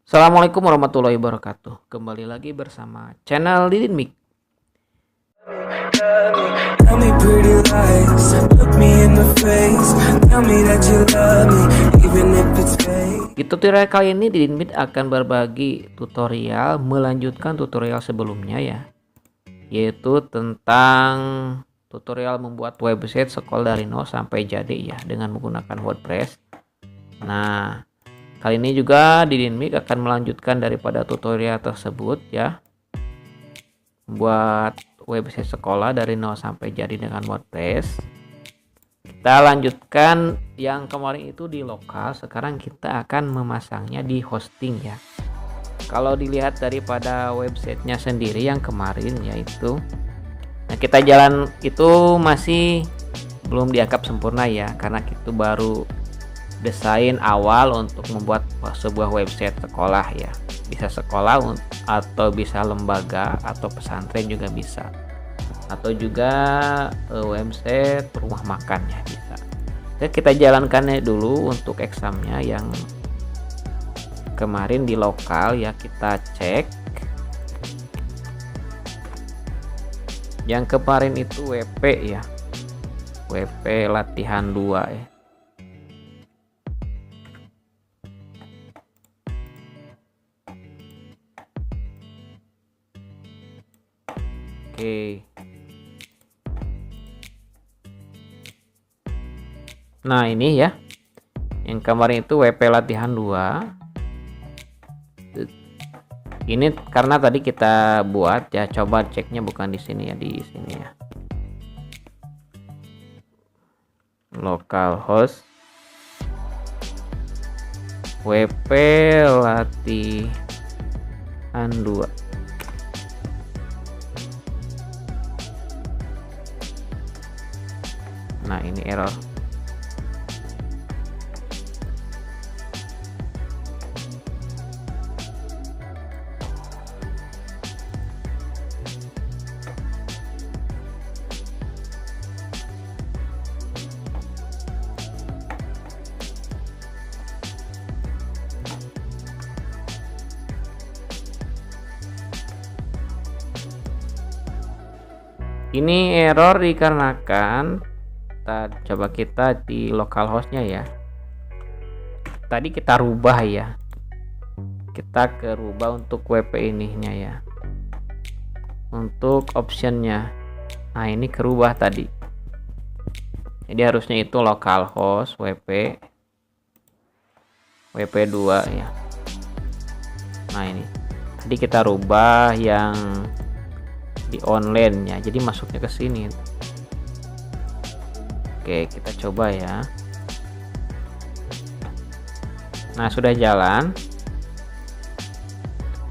Assalamualaikum warahmatullahi wabarakatuh. Kembali lagi bersama channel Didin Mik. Tell me pretty lies, look me in the face. Tell me that you love me, even if it's fake. Di tutorial kali ini Didin Mik akan berbagi tutorial melanjutkan tutorial sebelumnya ya, yaitu tentang tutorial membuat website sekolah dari nol sampai jadi ya dengan menggunakan WordPress. Nah, kali ini juga Didin Mik akan melanjutkan daripada tutorial tersebut ya, membuat website sekolah dari nol sampai jadi dengan WordPress. Kita lanjutkan yang kemarin itu di lokal, sekarang kita akan memasangnya di hosting ya. Kalau dilihat daripada websitenya sendiri yang kemarin yaitu, nah kita jalan itu masih belum dianggap sempurna ya, karena itu baru desain awal untuk membuat sebuah website sekolah ya. Bisa sekolah atau bisa lembaga atau pesantren juga bisa, atau juga website rumah makan ya bisa. Jadi kita jalankannya dulu untuk examnya yang kemarin di lokal ya, kita cek. Yang kemarin itu WP ya, WP latihan 2 ya. Oke. Nah ini ya, yang kemarin itu WP latihan 2. Ini karena tadi kita buat ya, coba ceknya bukan di sini ya, di sini ya. Localhost WP latihan 2. Nah ini error. Ini error dikarenakan coba kita di localhostnya ya. Tadi kita rubah ya. Kita ke rubah untuk WP ininya ya. Untuk optionnya. Nah, ini kerubah tadi. Jadi harusnya itu localhost WP 2 ya. Nah, ini. Tadi kita rubah yang di online ya, jadi masuknya ke sini. Oke, kita coba ya. Nah sudah jalan.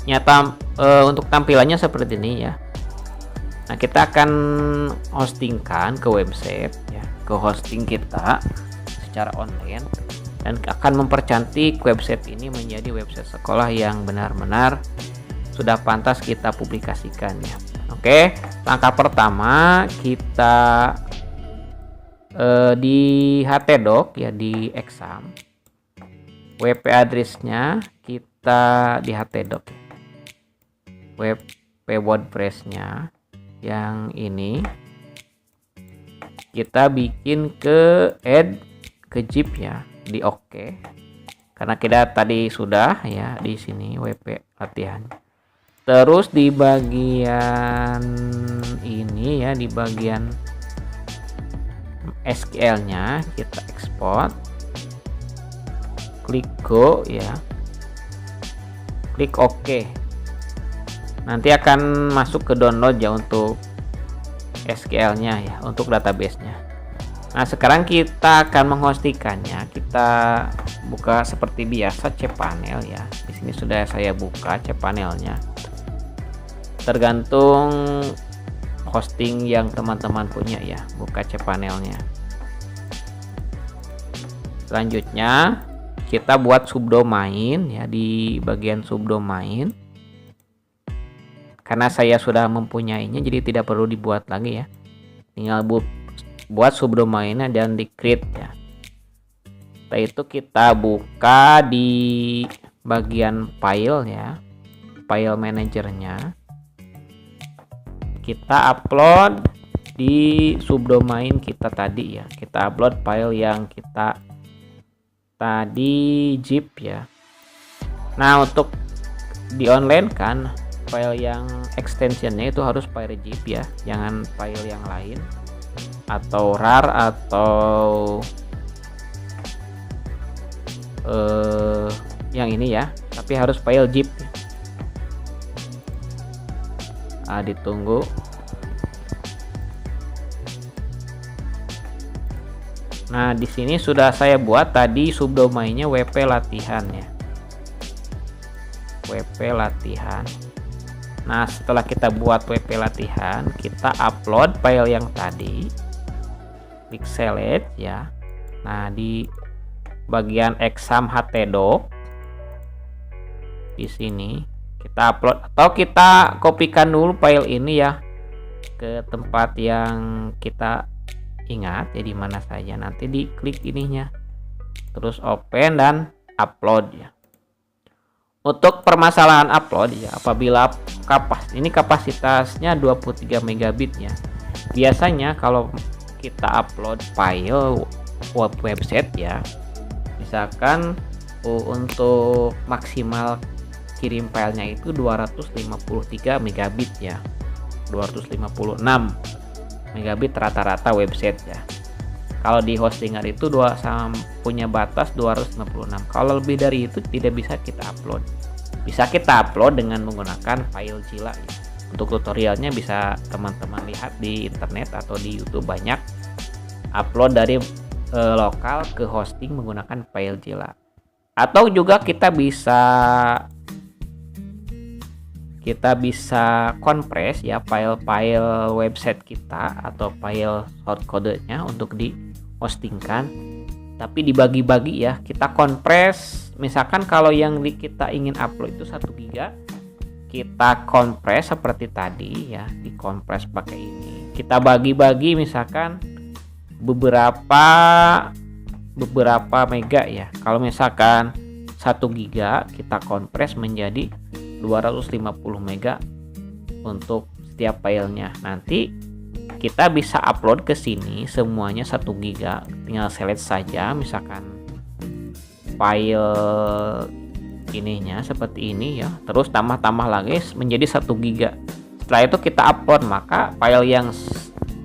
Nyata untuk tampilannya seperti ini ya. Nah kita akan hostingkan ke website ya, ke hosting kita secara online, dan akan mempercantik website ini menjadi website sekolah yang benar-benar sudah pantas kita publikasikan ya. Oke, langkah pertama kita di htdoc ya, di exam WP addressnya kita di htdoc, WP WordPress-nya yang ini kita bikin ke add ke zip ya, di oke, karena kita tadi sudah ya di sini WP latihan. Terus di bagian ini ya, di bagian SQL-nya kita ekspor, klik go ya, klik OK. Nanti akan masuk ke download ya untuk SQL-nya ya, untuk database-nya. Nah sekarang kita akan menghostingkannya. Kita buka seperti biasa cPanel ya. Di sini sudah saya buka cPanel-nya. Tergantung hosting yang teman-teman punya ya, buka cPanel-nya. Selanjutnya kita buat subdomain ya, di bagian subdomain. Karena saya sudah mempunyainya jadi tidak perlu dibuat lagi ya. Tinggal buat subdomainnya dan di create ya. Setelah itu kita buka di bagian file ya, file manajernya. Kita upload di subdomain kita tadi ya. Kita upload file yang kita tadi zip ya. Nah, untuk di online kan file yang extensionnya itu harus file zip ya, jangan file yang lain atau RAR atau yang ini ya, tapi harus file zip. Ditunggu. Nah, di sini sudah saya buat tadi subdomainnya WP Latihan ya. WP Latihan. Nah, setelah kita buat WP Latihan, kita upload file yang tadi. Klik select ya. Nah, di bagian exam htdoc di sini kita upload atau kita kopikan dulu file ini ya ke tempat yang kita ingat ya, di mana saja. Nanti diklik ininya, terus open dan upload ya. Untuk permasalahan upload ya, apabila ini kapasitasnya 23 megabit ya. Biasanya kalau kita upload file website ya, misalkan untuk maksimal kirim filenya itu 253 megabit ya, 256 megabit rata-rata website ya. Kalau di Hostinger itu punya batas 256. Kalau lebih dari itu tidak bisa kita upload. Bisa kita upload dengan menggunakan file Zilla ya. Untuk tutorialnya bisa teman-teman lihat di internet atau di YouTube, banyak upload dari lokal ke hosting menggunakan file Zilla. Atau juga kita bisa kompres ya file-file website kita atau file shortcode-nya untuk di hostingkan, tapi dibagi-bagi ya. Kita kompres, misalkan kalau yang kita ingin upload itu 1 GB, kita kompres seperti tadi ya, dikompres pakai ini. Kita bagi-bagi misalkan beberapa mega ya. Kalau misalkan 1 GB kita kompres menjadi 250 mega untuk setiap filenya. Nanti kita bisa upload ke sini semuanya 1 GB, tinggal select saja misalkan file ininya seperti ini ya, terus tambah lagi menjadi 1 GB. Setelah itu kita upload, maka file yang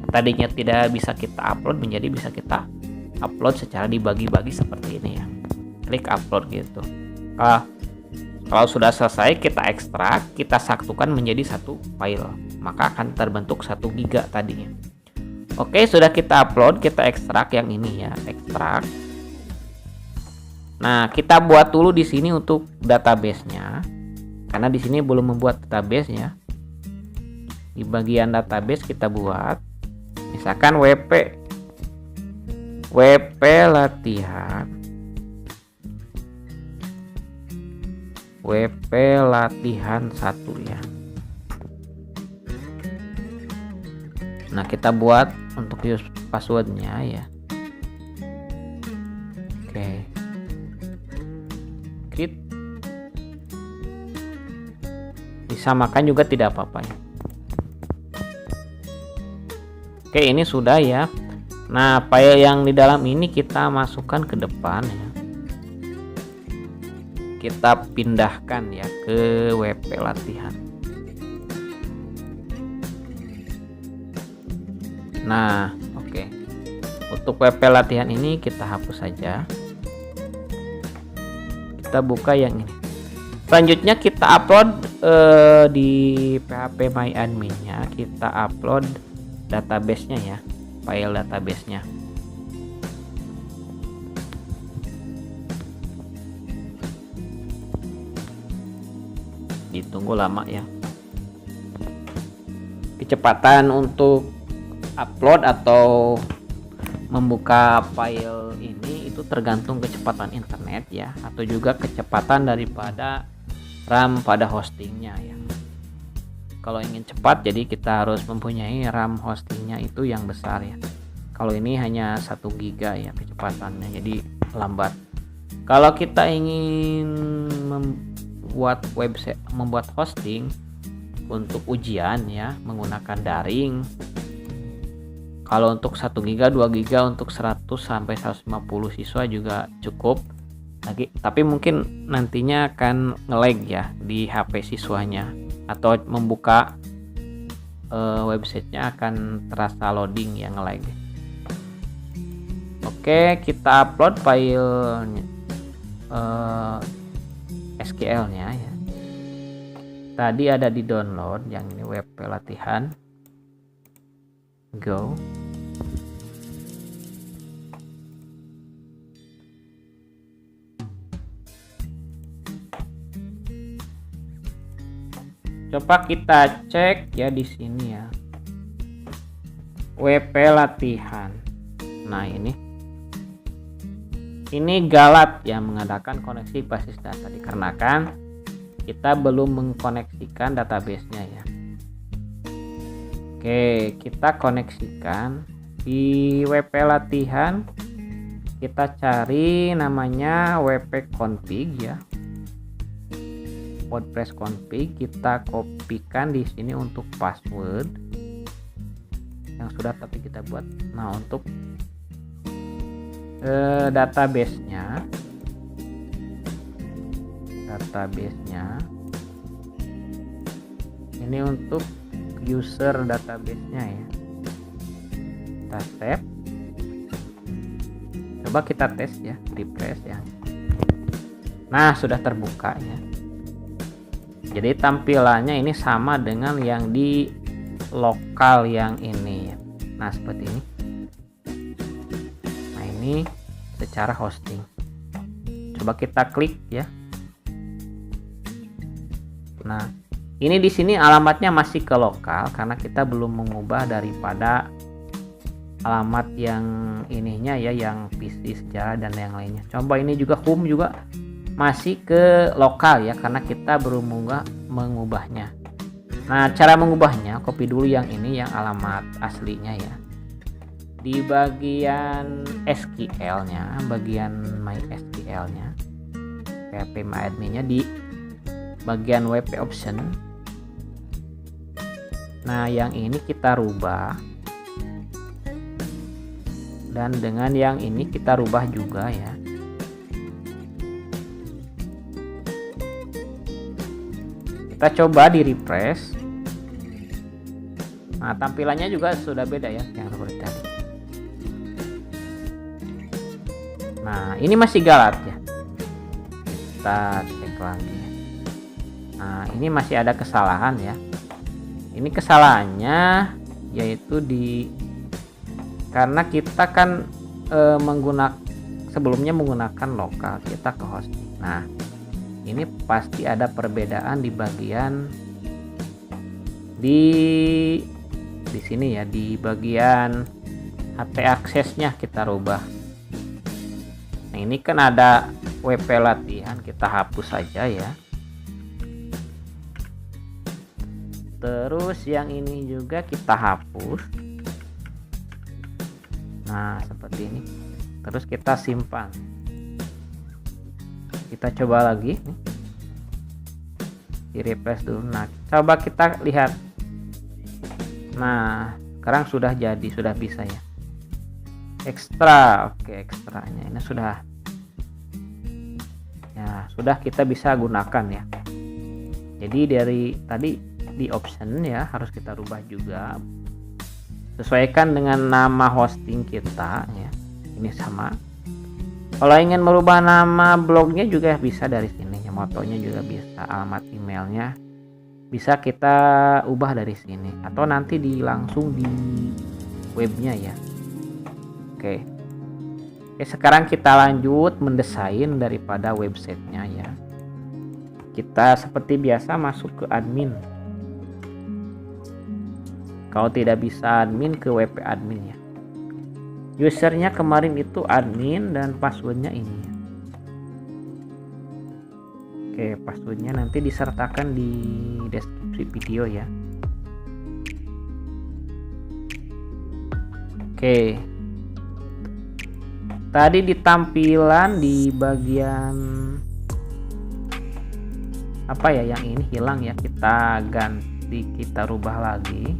tadinya tidak bisa kita upload menjadi bisa kita upload secara dibagi-bagi seperti ini ya. Klik upload gitu. Kalau sudah selesai kita ekstrak, kita satukan menjadi satu file, maka akan terbentuk 1 GB tadinya. Oke, sudah kita upload, kita ekstrak yang ini ya, ekstrak. Nah, kita buat dulu di sini untuk database-nya. Karena di sini belum membuat database ya. Di bagian database kita buat misalkan WP latihan. WP latihan 1 ya. Nah, kita buat untuk use passwordnya ya. Oke. Create. Disamakan juga tidak apa-apa ya. Oke, ini sudah ya. Nah, file yang di dalam ini kita masukkan ke depan ya. Kita pindahkan ya ke WP latihan. Nah, oke. Untuk WP latihan ini kita hapus saja. Kita buka yang ini. Selanjutnya kita upload di PHP My Admin-nya, kita upload database-nya ya, file database-nya. Ditunggu lama ya. Kecepatan untuk upload atau membuka file ini itu tergantung kecepatan internet ya, atau juga kecepatan daripada RAM pada hostingnya ya. Kalau ingin cepat, jadi kita harus mempunyai RAM hostingnya itu yang besar ya. Kalau ini hanya 1 GB ya kecepatannya, jadi lambat. Kalau kita ingin membuat website, membuat hosting untuk ujian ya menggunakan daring, kalau untuk 1 GB 2 GB untuk 100 sampai 150 siswa juga cukup lagi, tapi mungkin nantinya akan nge-lag ya di HP siswanya, atau membuka websitenya akan terasa loading ya, nge-lag. Oke, kita upload file SQL-nya ya. Tadi ada di download, yang ini WP latihan. Go. Coba kita cek ya di sini ya. WP latihan. Nah, ini Galat yang mengadakan koneksi basis data, dikarenakan kita belum mengkoneksikan database-nya ya. Oke, kita koneksikan di WP latihan. Kita cari namanya WP config ya. WordPress config, kita kopikan di sini untuk password yang sudah tadi kita buat. Nah, untuk database-nya ini untuk user database-nya ya. Kita save. Coba kita tes ya, refresh ya. Nah, sudah terbuka ya. Jadi tampilannya ini sama dengan yang di lokal yang ini ya. Nah, seperti ini. Nah, ini secara hosting. Coba kita klik ya. Nah, ini di sini alamatnya masih ke lokal karena kita belum mengubah daripada alamat yang ininya ya, yang PC sejarah dan yang lainnya. Coba ini juga home juga masih ke lokal ya, karena kita belum mengubahnya. Nah, cara mengubahnya, copy dulu yang ini, yang alamat aslinya ya. Di bagian SQL-nya, bagian MySQL-nya, PHP MyAdmin-nya di bagian WP option. Nah, yang ini kita rubah. Dan dengan yang ini kita rubah juga ya. Kita coba di refresh. Nah, tampilannya juga sudah beda ya yang seperti tadi. Nah, ini masih Galat ya. Kita cek lagi. Nah, ini masih ada kesalahan ya. Ini kesalahannya yaitu karena kita kan sebelumnya menggunakan lokal, kita ke hosting. Nah, ini pasti ada perbedaan di bagian di sini ya, di bagian HP aksesnya kita rubah. Nah, ini kan ada WP latihan, kita hapus saja ya. Terus yang ini juga kita hapus. Nah, seperti ini. Terus kita simpan. Kita coba lagi. Di refresh dulu. Nah, coba kita lihat. Nah, sekarang sudah jadi, sudah bisa ya. Ekstra. Oke, ekstranya ini sudah. Ya, sudah kita bisa gunakan ya. Jadi dari tadi di option ya harus kita rubah juga. Sesuaikan dengan nama hosting kita ya. Ini sama. Kalau ingin merubah nama blognya juga bisa dari sini ya, motonya juga bisa, alamat emailnya bisa kita ubah dari sini atau nanti langsung di webnya ya. Oke, sekarang kita lanjut mendesain daripada websitenya ya. Kita seperti biasa masuk ke admin. Kalau tidak bisa admin, ke WP admin ya. Usernya kemarin itu admin dan passwordnya ini ya. Oke, passwordnya nanti disertakan di deskripsi video ya. Oke, Tadi di tampilan di bagian apa ya, yang ini hilang ya, kita ganti, kita rubah lagi,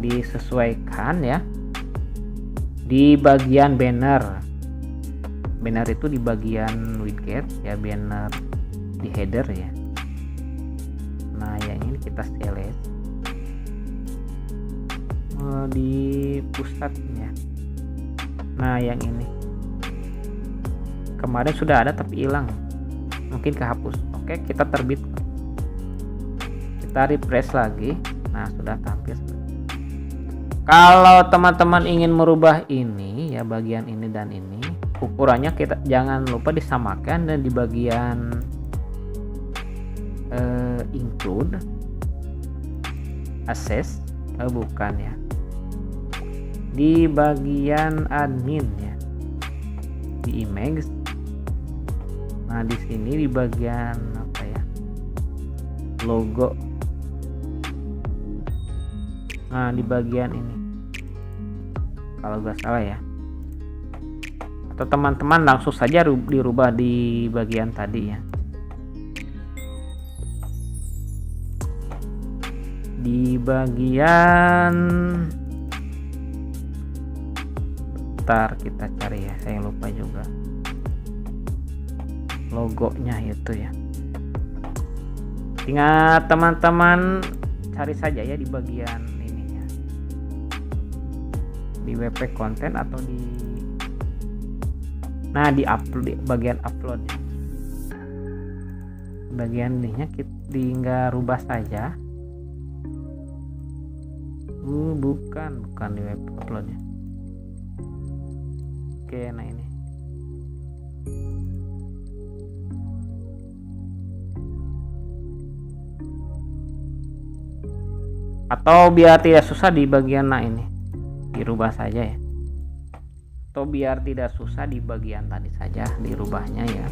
disesuaikan ya. Di bagian banner itu di bagian widget ya, banner di header ya. Nah yang ini kita select di pusatnya. Nah yang ini kemarin sudah ada tapi hilang, mungkin kehapus. Oke, kita terbit, kita refresh lagi. Nah sudah tampil. Kalau teman-teman ingin merubah ini ya, bagian ini dan ini, ukurannya kita jangan lupa disamakan, dan di bagian include access bukan ya, di bagian admin ya, di image. Nah di sini di bagian apa ya, logo. Nah di bagian ini kalau nggak salah ya, atau teman-teman langsung saja dirubah di bagian tadi ya, di bagian, bentar kita cari ya, saya lupa juga logonya itu ya. Tinggal teman-teman cari saja ya di bagian ininya, di WP konten atau di, nah di upload, di bagian upload ya. Bagian ininya kita tinggal rubah saja. Bukan di web uploadnya. Oke, nah ini atau biar tidak susah di bagian, nah ini dirubah saja ya, atau biar tidak susah di bagian tadi saja dirubahnya ya.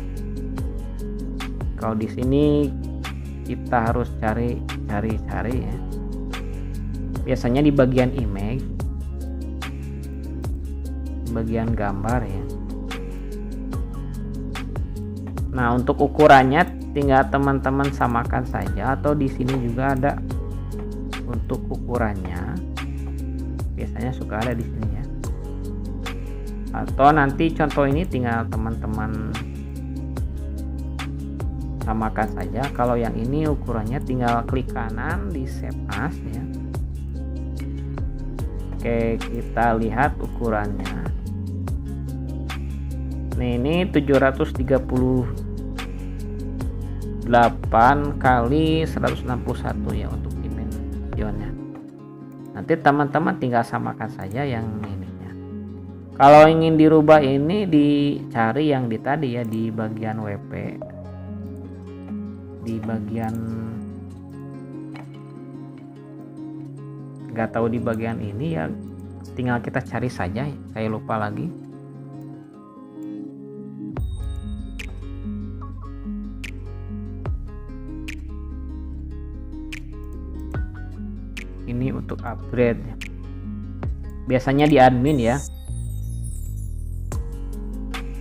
Kalau di sini kita harus cari ya, biasanya di bagian image, bagian gambar ya. Nah untuk ukurannya tinggal teman-teman samakan saja, atau di sini juga ada untuk ukurannya, biasanya suka ada di sini ya. Atau nanti contoh ini tinggal teman-teman samakan saja. Kalau yang ini ukurannya tinggal klik kanan di save as ya. Oke, kita lihat ukurannya. Nah ini 738 kali 161 ya untuk dimensionnya. Nanti teman-teman tinggal samakan saja yang ininya. Kalau ingin dirubah ini dicari yang di tadi ya, di bagian WP, di bagian nggak tahu di bagian ini ya, tinggal kita cari saja. Saya lupa lagi. Ini untuk upgrade biasanya di admin ya,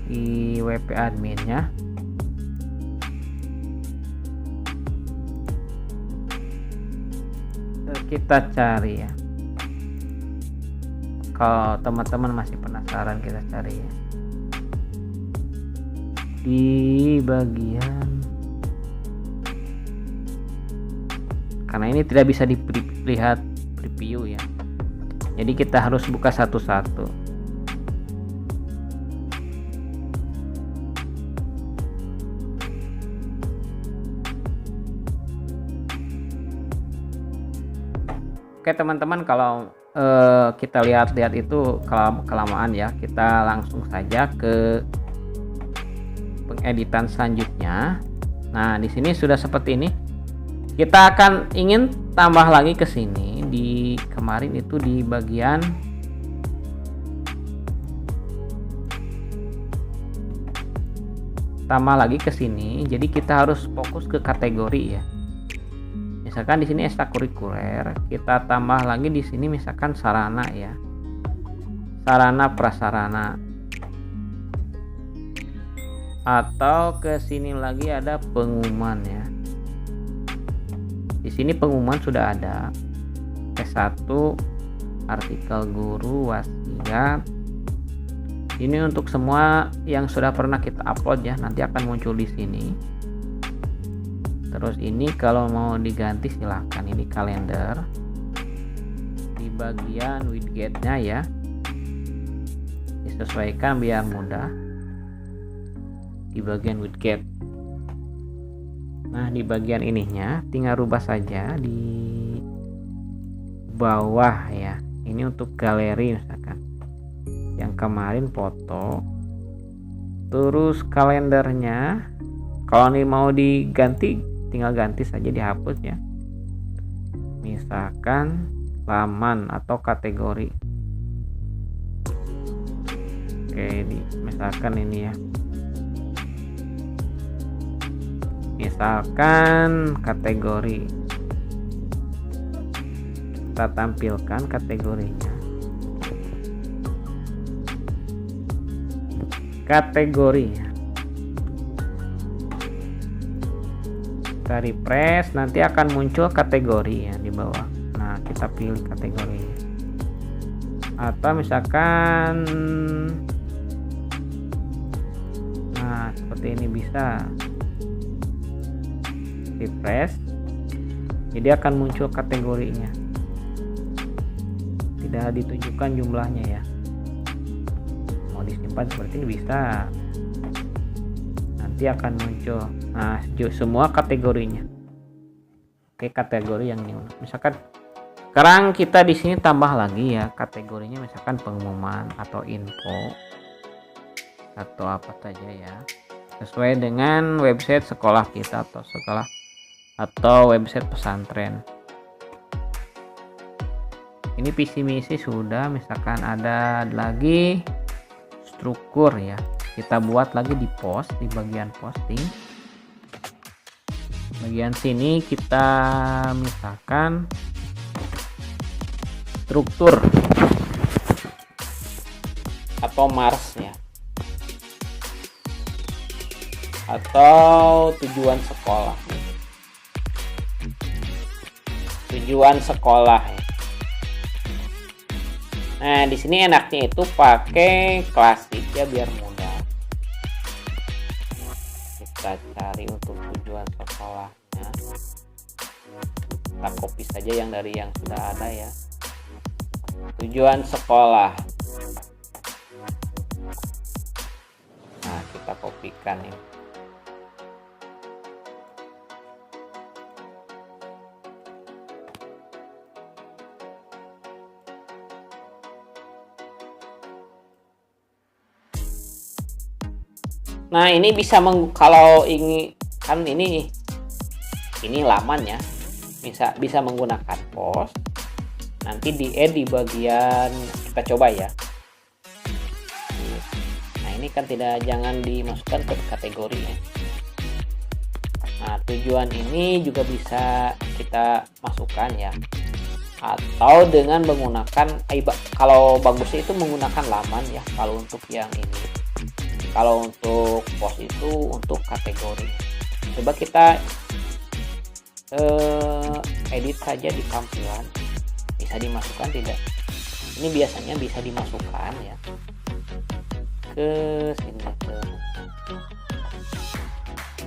di WP adminnya. Kita cari ya, kalau teman-teman masih penasaran kita cari ya, di bagian, karena ini tidak bisa dilihat preview ya, jadi kita harus buka satu-satu. Oke teman-teman, kalau kita lihat itu kelamaan ya, kita langsung saja ke pengeditan selanjutnya. Nah di sini sudah seperti ini. Kita akan ingin tambah lagi ke sini, di kemarin itu di bagian tambah lagi ke sini. Jadi kita harus fokus ke kategori ya. Misalkan di sini ekstrakurikuler, kita tambah lagi di sini misalkan sarana ya, sarana prasarana. atau ke sini lagi ada pengumuman ya. Di sini pengumuman sudah ada S1, artikel guru, wasiat. Ini untuk semua yang sudah pernah kita upload ya, nanti akan muncul di sini. Terus ini kalau mau diganti silahkan, ini kalender. Di bagian widgetnya ya, disesuaikan biar mudah. Di bagian widget. Nah, di bagian ininya tinggal rubah saja di bawah ya. Ini untuk galeri misalkan. Yang kemarin foto. Terus kalendernya kalau ini mau diganti tinggal ganti saja, dihapus ya. Misalkan laman atau kategori. Oke, misalkan ini ya. Misalkan kategori, kita tampilkan kategorinya. Kategorinya kita refresh, nanti akan muncul kategori ya di bawah. Nah, kita pilih kategorinya. Atau misalkan, nah seperti ini bisa refresh, jadi akan muncul kategorinya, tidak ditunjukkan jumlahnya ya. Mau disimpan seperti ini bisa, nanti akan muncul nah semua kategorinya. Oke, kategori yang ini misalkan sekarang kita di sini tambah lagi ya kategorinya, misalkan pengumuman atau info atau apa saja ya, sesuai dengan website sekolah kita atau website pesantren. Ini visi misi sudah, misalkan ada lagi struktur ya, kita buat lagi di post, di bagian posting. Bagian sini kita misalkan struktur atau Mars ya, atau tujuan sekolah. Tujuan sekolah ya. Nah, di sini enaknya itu pakai klasik ya biar mudah. Kita cari untuk tujuan sekolahnya. Kita copy saja yang dari yang sudah ada ya. Tujuan sekolah. Nah, kita kopikan ini. Nah, ini bisa kalau ini kan ini laman ya, bisa menggunakan post, nanti di add di bagian, kita coba ya. Nah, ini kan jangan dimasukkan ke kategori ya. Nah, tujuan ini juga bisa kita masukkan ya, atau dengan menggunakan kalau bagusnya itu menggunakan laman ya, kalau untuk yang ini. Kalau untuk post itu untuk kategori. Coba kita edit saja di tampilan, bisa dimasukkan tidak? Ini biasanya bisa dimasukkan ya ke sini, ke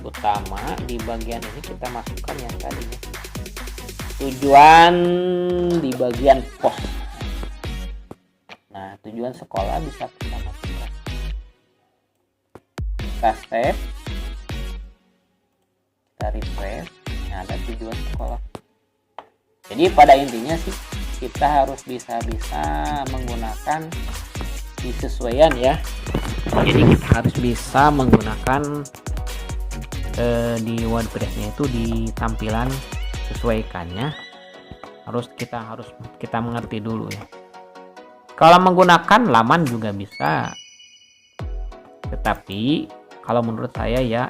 utama. Di bagian ini kita masukkan yang tadi ya. Tujuan di bagian post. Nah, tujuan sekolah bisa kita masukkan. Kita save, kita refresh. Nah, ada tujuan sekolah. Jadi pada intinya sih kita harus bisa menggunakan disesuaikan ya. Jadi kita harus bisa menggunakan di WordPress-nya itu di tampilan sesuaikannya, harus kita mengerti dulu ya. Kalau menggunakan laman juga bisa, tetapi kalau menurut saya ya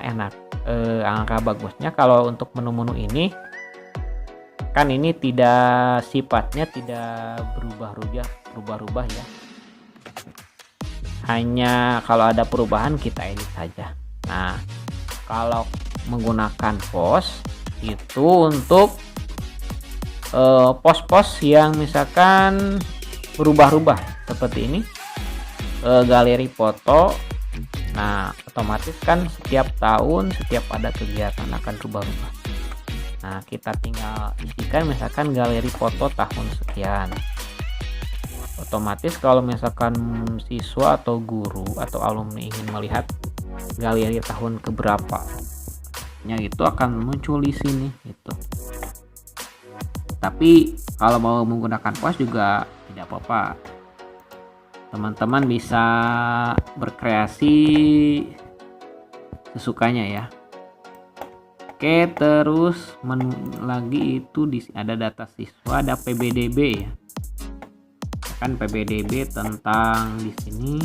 angka bagusnya kalau untuk menu-menu ini kan ini sifatnya tidak berubah-ubah ya. Hanya kalau ada perubahan kita edit saja. Nah, kalau menggunakan pos itu untuk pos-pos yang misalkan berubah-ubah seperti ini, galeri foto. Nah, otomatis kan setiap tahun, setiap ada kegiatan akan berubah-ubah. Nah, kita tinggal isikan misalkan galeri foto tahun sekian. Otomatis kalau misalkan siswa atau guru atau alumni ingin melihat galeri tahun keberapa, nya itu akan muncul di sini gitu. Tapi kalau mau menggunakan pos juga tidak apa-apa. Teman-teman bisa berkreasi sesukanya ya. Oke, terus menu lagi itu ada data siswa, ada PBDB ya. Kan PBDB tentang di sini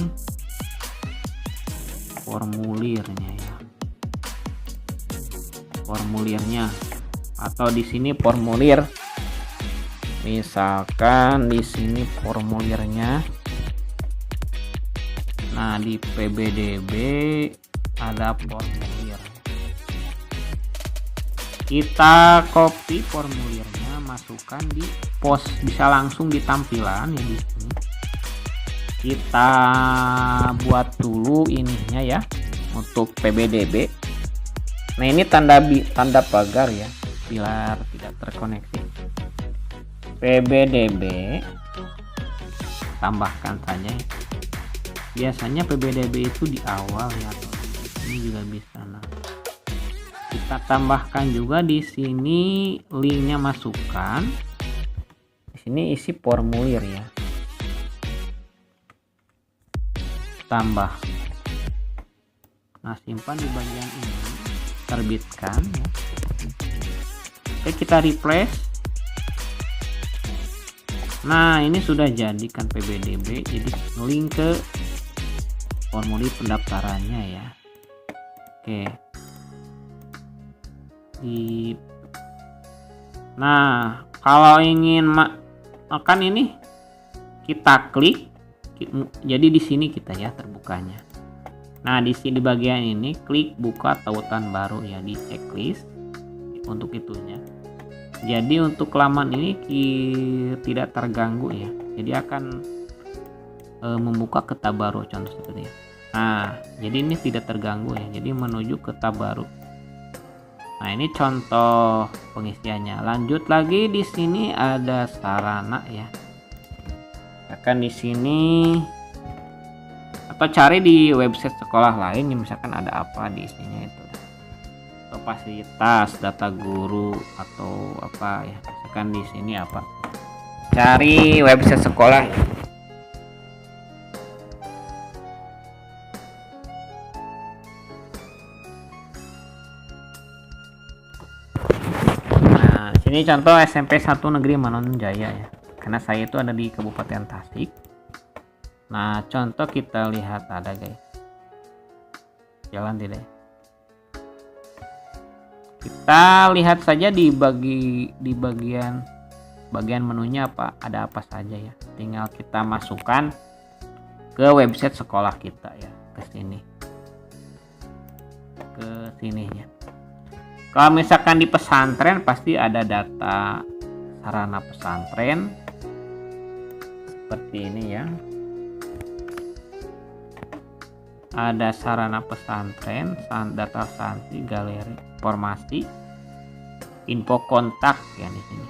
formulirnya ya. Formulirnya atau di sini formulir. Misalkan di sini formulirnya. Nah, di PBDB ada formulir. Kita copy formulirnya, masukkan di pos, bisa langsung di tampilan ya di sini. Kita buat dulu ininya ya untuk PBDB. Nah, ini tanda pagar ya, biar tidak terkoneksi. PBDB tambahkan saja. Biasanya PBDB itu di awal ya, atau ini juga bisa. Nah, kita tambahkan juga di sini linknya, masukkan. Di sini isi formulir ya. Tambah. Nah, simpan di bagian ini, terbitkan ya. Oke, kita refresh. Nah, ini sudah jadikan PBDB, jadi link ke formulir pendaftarannya ya. Oke. Nah, kalau ingin makan ini kita klik, jadi di sini kita ya terbukanya. Nah, di sini bagian ini klik buka tautan baru ya di checklist untuk itunya. Jadi untuk laman ini tidak terganggu ya. Jadi akan membuka ke tab baru contoh seperti ini. Nah, jadi ini tidak terganggu ya. Jadi menuju ke tab baru. Nah, ini contoh pengisiannya. Lanjut lagi, di sini ada sarana ya. Akan di sini atau cari di website sekolah lain, misalkan ada apa di isinya itu. Atau fasilitas, data guru atau apa ya. Misalkan di sini apa? Cari website sekolah ya. Ini contoh SMP 1 Negeri Manonjaya ya. Karena saya itu ada di Kabupaten Tasik. Nah, contoh kita lihat ada guys. Jalan tidak. Kita lihat saja di bagian menunya apa, ada apa saja ya. Tinggal kita masukkan ke website sekolah kita ya, ke sini. Ke sininya. Kalau misalkan di pesantren pasti ada data sarana pesantren seperti ini ya. Ada sarana pesantren, data santri, galeri, informasi, info kontak ya di sini.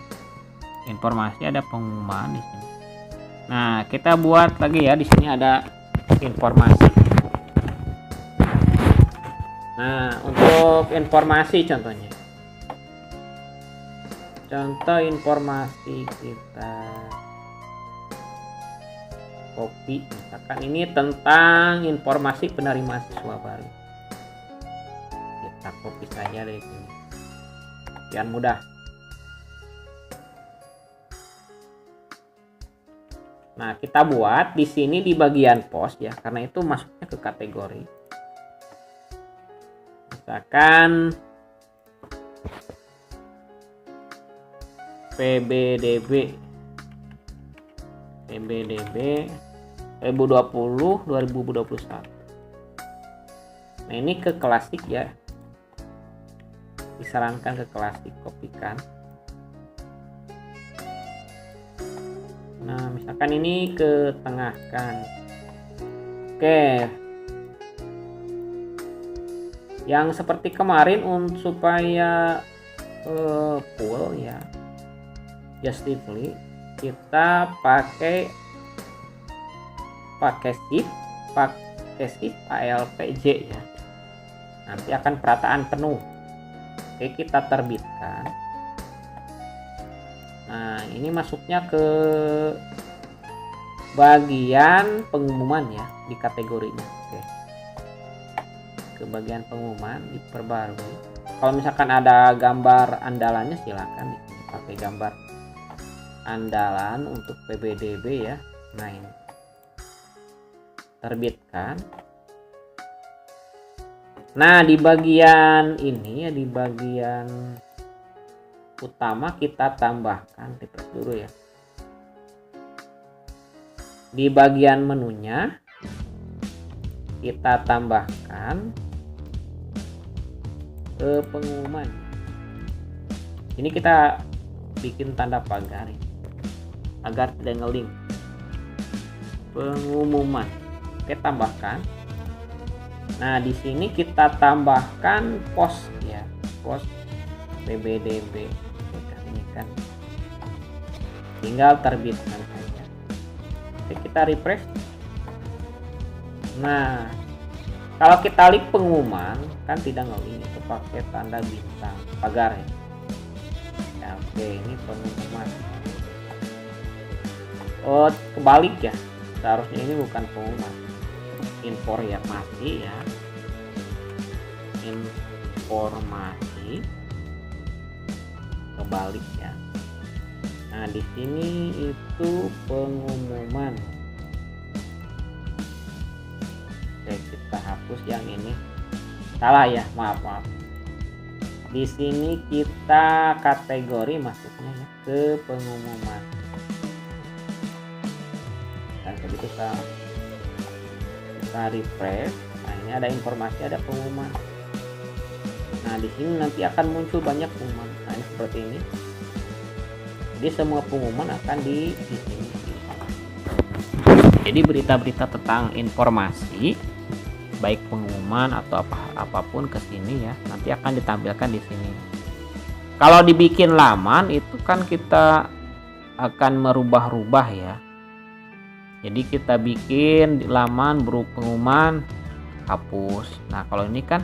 Informasi, ada pengumuman di sini. Nah, kita buat lagi ya, di sini ada informasi. Nah, untuk informasi contohnya. Contoh informasi kita copy, misalkan ini tentang informasi penerima siswa baru. Kita copy saja dari sini. Biar mudah. Nah, kita buat di sini di bagian pos ya, karena itu masuknya ke kategori. Misalkan PBDB 2020-2021. Nah ini ke klasik ya, disarankan ke klasik, kopikan. Nah misalkan ini ke tengahkan. Oke, yang seperti kemarin supaya full ya, justifully, kita pakai shift ALPJ ya, nanti akan perataan penuh. Oke, kita terbitkan. Nah ini masuknya ke bagian pengumuman ya, di kategorinya. Oke, ke bagian pengumuman, diperbarui. Kalau misalkan ada gambar andalannya silakan pakai gambar andalan untuk PBDB ya. Nah ini terbitkan. Nah di bagian ini ya, di bagian utama kita tambahkan, refresh dulu ya. Di bagian menunya kita tambahkan ke pengumuman. Ini kita bikin tanda pagar ya, agar tidak ngelink. Pengumuman, oke, tambahkan. Nah di sini kita tambahkan post ya, post PBDB. Ini kan tinggal terbitkan saja. Oke, kita refresh. Nah kalau kita klik pengumuman kan tidak ngelink, itu pakai tanda bintang pagar ya. Nah, oke, ini pengumuman. Oh kebalik ya, seharusnya ini bukan pengumuman, informasi ya, informasi, kebalik ya. Nah di sini itu pengumuman. Oke, kita hapus yang ini, salah ya, maaf. Di sini kita kategori masuknya ya, ke pengumuman. Dan jadi kita refresh. Nah ini ada informasi, ada pengumuman. Nah di sini nanti akan muncul banyak pengumuman. Nah ini seperti ini. Jadi semua pengumuman akan di sini. Jadi berita-berita tentang informasi, baik pengumuman atau apapun ke sini ya, nanti akan ditampilkan di sini. Kalau dibikin laman itu kan kita akan merubah-rubah ya. Jadi kita bikin di laman berupa pengumuman, hapus. Nah kalau ini kan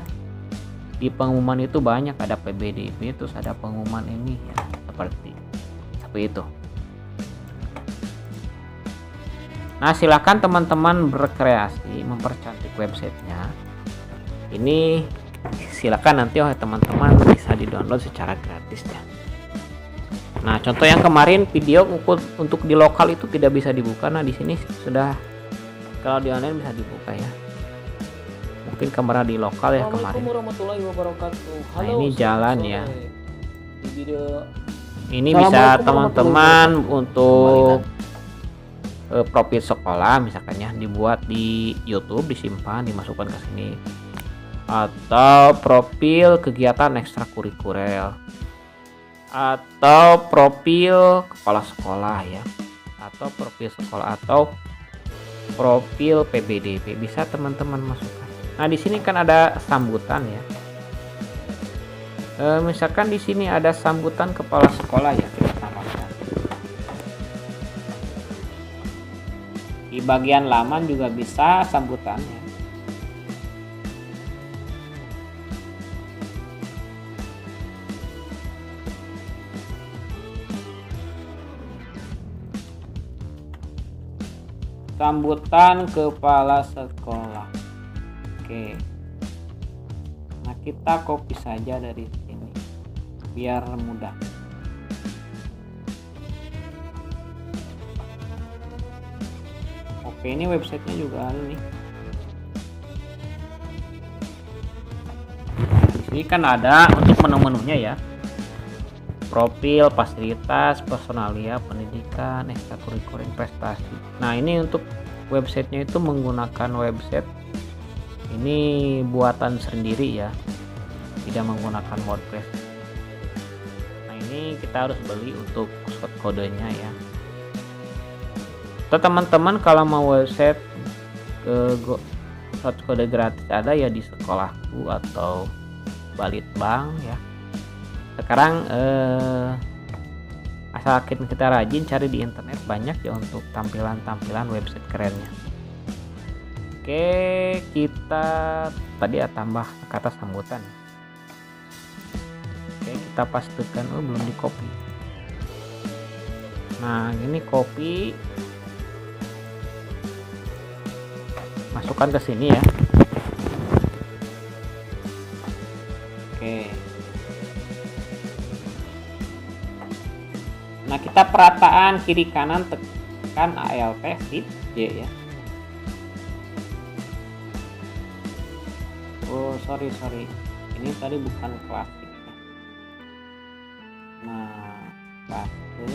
di pengumuman itu banyak, ada PBDB, terus ada pengumuman ini ya, seperti itu. Nah silakan teman-teman berkreasi, mempercantik websitenya. Ini silakan nanti oleh teman-teman bisa di-download secara gratis ya. Nah contoh yang kemarin video untuk di lokal itu tidak bisa dibuka. Nah di sini sudah, kalau di online bisa dibuka ya. Mungkin kamera di lokal ya kemarin. Assalamualaikum warahmatullahi wabarakatuh. Halo, Nah ini jalan ya. Di video ini bisa teman-teman untuk profil sekolah misalkan ya, dibuat di YouTube, disimpan, dimasukkan ke sini, atau profil kegiatan ekstrakurikuler, atau profil kepala sekolah ya, atau profil sekolah, atau profil PBDB, bisa teman-teman masukkan. Nah di sini kan ada sambutan ya. Misalkan di sini ada sambutan kepala sekolah ya, kita tambahkan. Di bagian laman juga bisa sambutannya. Sambutan kepala sekolah. Oke. Nah, kita copy saja dari sini biar mudah. Oke, ini websitenya juga ada nih. Di sini kan ada untuk menu-menunya ya. Profil, fasilitas, personalia, pendidikan, ekstrakurikuler, prestasi. Nah, ini untuk websitenya itu menggunakan website Ini buatan sendiri ya, tidak menggunakan WordPress. Nah ini kita harus beli untuk kodenya ya. Atau teman-teman kalau mau website kode gratis ada ya di Sekolahku atau Balitbank ya. Sekarang asalkan kita rajin cari di internet, banyak ya untuk tampilan-tampilan website kerennya. Oke, kita tadi ya tambah kata sambutan. Oke, kita pastikan belum di copy. Nah ini copy, masukkan ke sini ya. Oke. Nah kita perataan kiri kanan, tekan Alt Shift J ya. Oh sorry, ini tadi bukan klasik ya. Nah paste,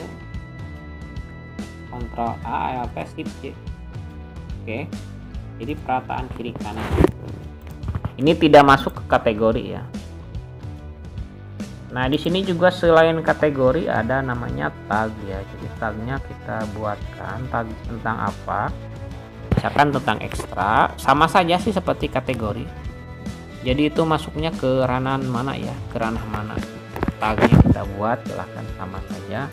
Ctrl A, Alt Shift J. Oke, jadi perataan kiri kanan ini tidak masuk ke kategori ya. Nah di sini juga selain kategori ada namanya tag ya. Jadi tagnya kita buatkan tag tentang apa, misalkan tentang ekstra, sama saja sih seperti kategori. Jadi itu masuknya ke ranah mana ya, ke ranah mana tagnya kita buat, silahkan sama saja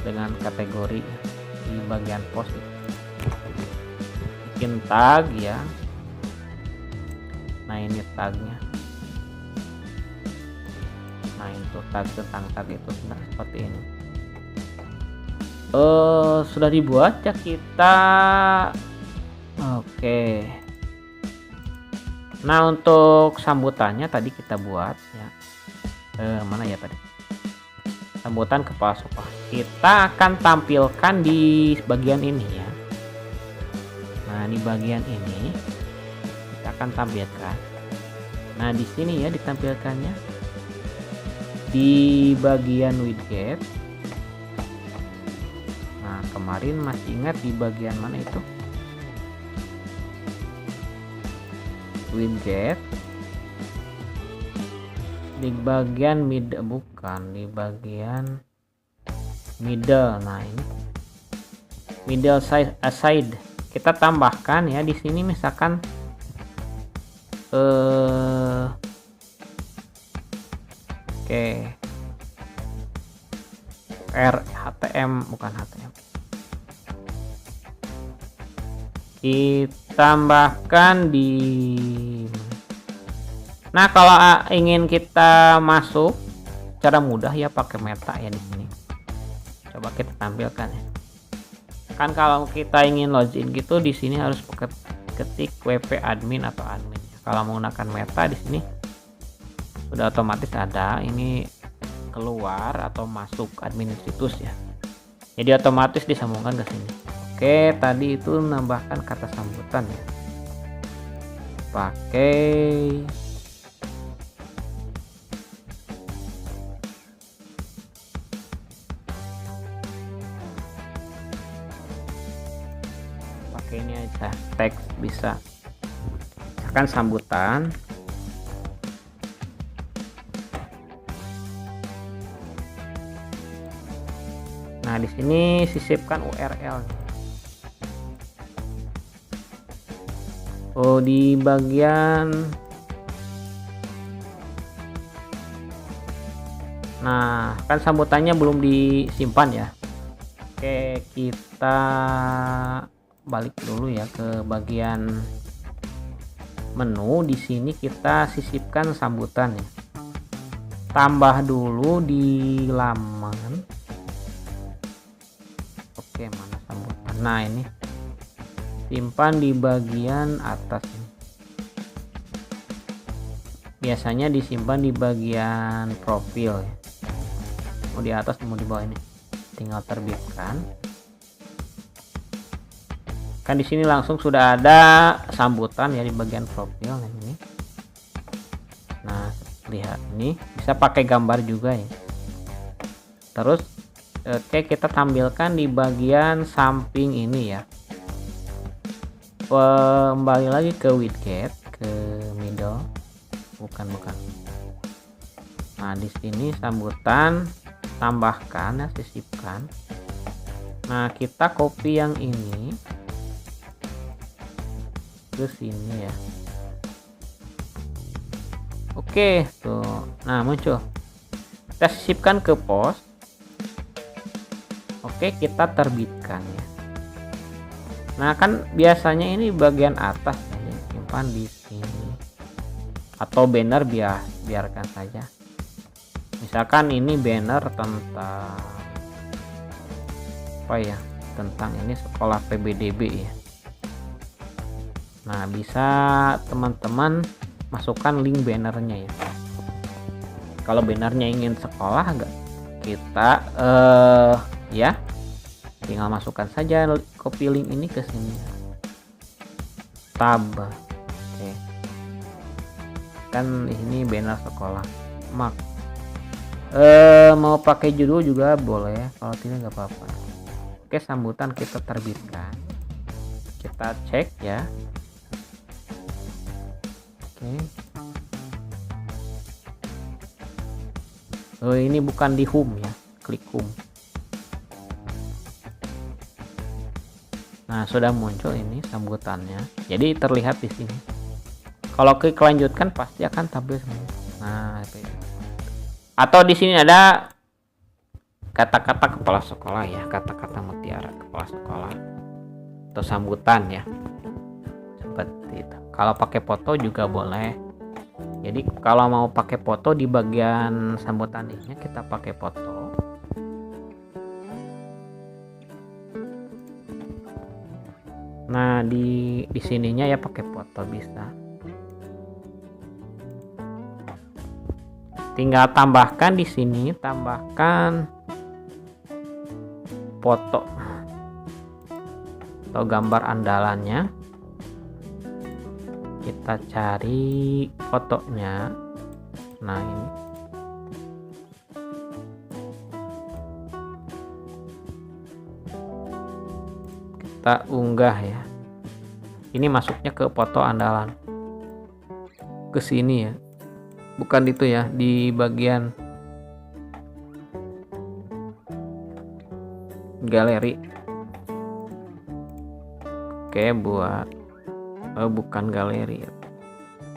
dengan kategori di bagian post. Bikin tag ya. Nah ini tagnya. Nah itu tag tentang tag itu seperti ini. Sudah dibuat ya kita. Oke. Nah untuk sambutannya tadi kita buat ya. Mana ya tadi? Sambutan kepala sekolah. Kita akan tampilkan di bagian ini ya. Nah di bagian ini kita akan tampilkan. Nah di sini ya ditampilkannya di bagian widget. Nah kemarin masih ingat di bagian mana itu? Widget di bagian middle, bukan di bagian middle. Nah ini middle side kita tambahkan ya di sini misalkan oke HTML, bukan HTML, kita tambahkan di. Nah kalau ingin kita masuk cara mudah ya pakai meta ya di sini. Coba kita tampilkan ya. Kan kalau kita ingin login gitu di sini harus ketik wp admin atau admin. Kalau menggunakan meta di sini sudah otomatis ada ini keluar atau masuk admin situs ya. Jadi otomatis disambungkan ke sini. Oke, tadi itu menambahkan kata sambutan ya. Pakai ini aja, teks bisa. Akan sambutan. Nah, di sini sisipkan URL. Oh, di bagian nah, kan sambutannya belum disimpan ya. Oke, kita balik dulu ya ke bagian menu. Di sini kita sisipkan sambutan ya. Tambah dulu di laman. Oke, mana sambutan? Nah, ini simpan di bagian atas. Biasanya disimpan di bagian profil ya. Mau di atas mau di bawah, ini tinggal terbitkan. Kan di sini langsung sudah ada sambutan ya di bagian profil ini. Nah, lihat ini bisa pakai gambar juga ya. Terus oke, kita tampilkan di bagian samping ini ya. Kembali lagi ke widget, ke ke middle, bukan. Nah, di sini sambutan tambahkan ya, sisipkan. Nah, kita copy yang ini ke sini ya. Oke, tuh. Nah, muncul. Kita sisipkan ke post. Oke, kita terbitkan ya. Nah, kan biasanya ini bagian atas ya, simpan di sini. Atau banner biarkan saja. Misalkan ini banner tentang apa ya? Tentang ini sekolah PBDB ya. Nah, bisa teman-teman masukkan link bannernya ya. Kalau bannernya ingin sekolah enggak, kita ya tinggal masukkan saja copy link ini ke sini. Tab. Oke. Kan ini banner sekolah. Mau pakai judul juga boleh, kalau tidak nggak apa-apa. Oke, sambutan kita terbitkan. Kita cek ya. Oke. Oh, ini bukan di home ya, klik home. Nah, sudah muncul ini sambutannya. Jadi terlihat di sini. Kalau klik lanjutkan pasti akan tampil semua. Nah, atau di sini ada kata-kata kepala sekolah ya, kata-kata mutiara kepala sekolah atau sambutan ya, seperti itu. Kalau pakai foto juga boleh. Jadi kalau mau pakai foto di bagian sambutan ini kita pakai foto. Nah, di sininya ya pakai foto bisa. Tinggal tambahkan di sini, tambahkan foto atau gambar andalannya. Kita cari fotonya. Nah, ini. Kita unggah ya. Ini masuknya ke foto andalan. Ke sini ya. Bukan itu ya, di bagian galeri. Oke, buat bukan galeri.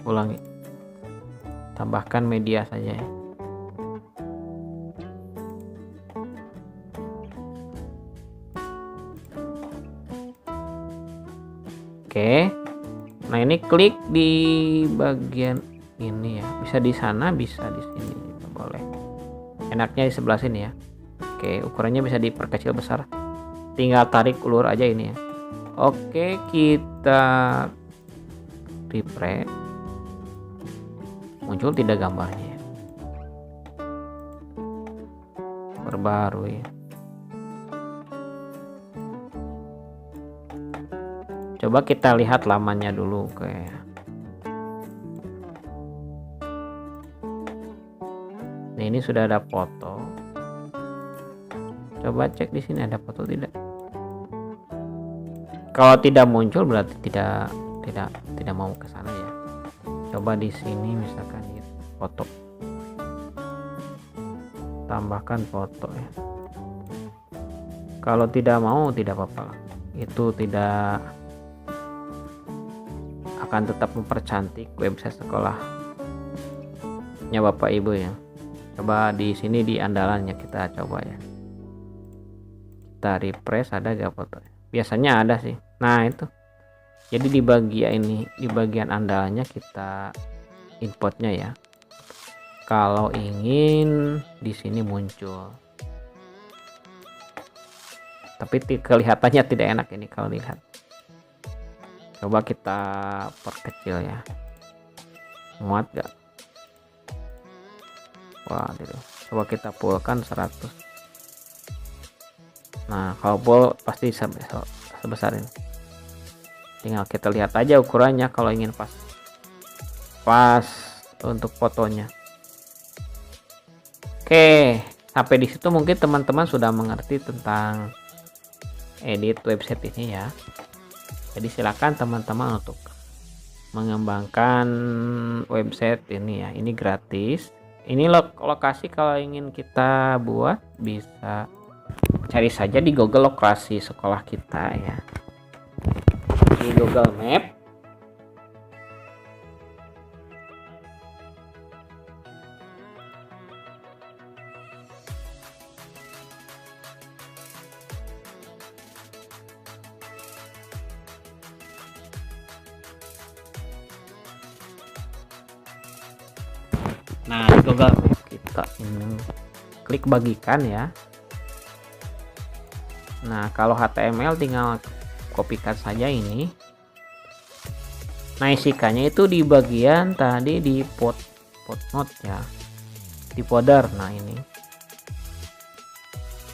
Ulangi. Tambahkan media saja ya. Oke. Nah, ini klik di bagian ini ya, bisa di sana, bisa di sini gitu, boleh. Enaknya di sebelah sini ya. Oke, ukurannya bisa diperkecil besar, tinggal tarik ulur aja ini ya. Oke, kita refresh, muncul tidak gambarnya ya. Perbarui. Coba kita lihat lamannya dulu kayak. Nah, ini sudah ada foto. Coba cek di sini ada foto tidak. Kalau tidak muncul berarti tidak mau ke sana ya. Coba di sini misalkan gitu, foto. Tambahkan foto ya. Kalau tidak mau tidak apa-apa. Itu tidak akan tetap mempercantik website sekolahnya Bapak Ibu ya. Coba di sini di andalannya kita coba ya. Kita refresh, ada gak foto? Biasanya ada sih. Nah, itu. Jadi di bagian ini, di bagian andalannya kita importnya ya. Kalau ingin di sini muncul. Tapi kelihatannya tidak enak ini kalau lihat. Coba kita perkecil ya. Muat gak? Wah, gitu. Coba kita fullkan 100. Nah, kalau full pasti sebesar ini. Tinggal kita lihat aja ukurannya kalau ingin pas untuk fotonya. Oke, sampai di situ mungkin teman-teman sudah mengerti tentang edit website ini ya. Jadi silakan teman-teman untuk mengembangkan website ini ya. Ini gratis. Ini lokasi kalau ingin kita buat bisa cari saja di Google lokasi sekolah kita ya. Di Google Map. Nah, di Google Map kita ini klik bagikan ya. Nah, kalau HTML tinggal kopikan saja ini. Nah, isikannya itu di bagian tadi di footnote ya. Di folder. Nah, ini.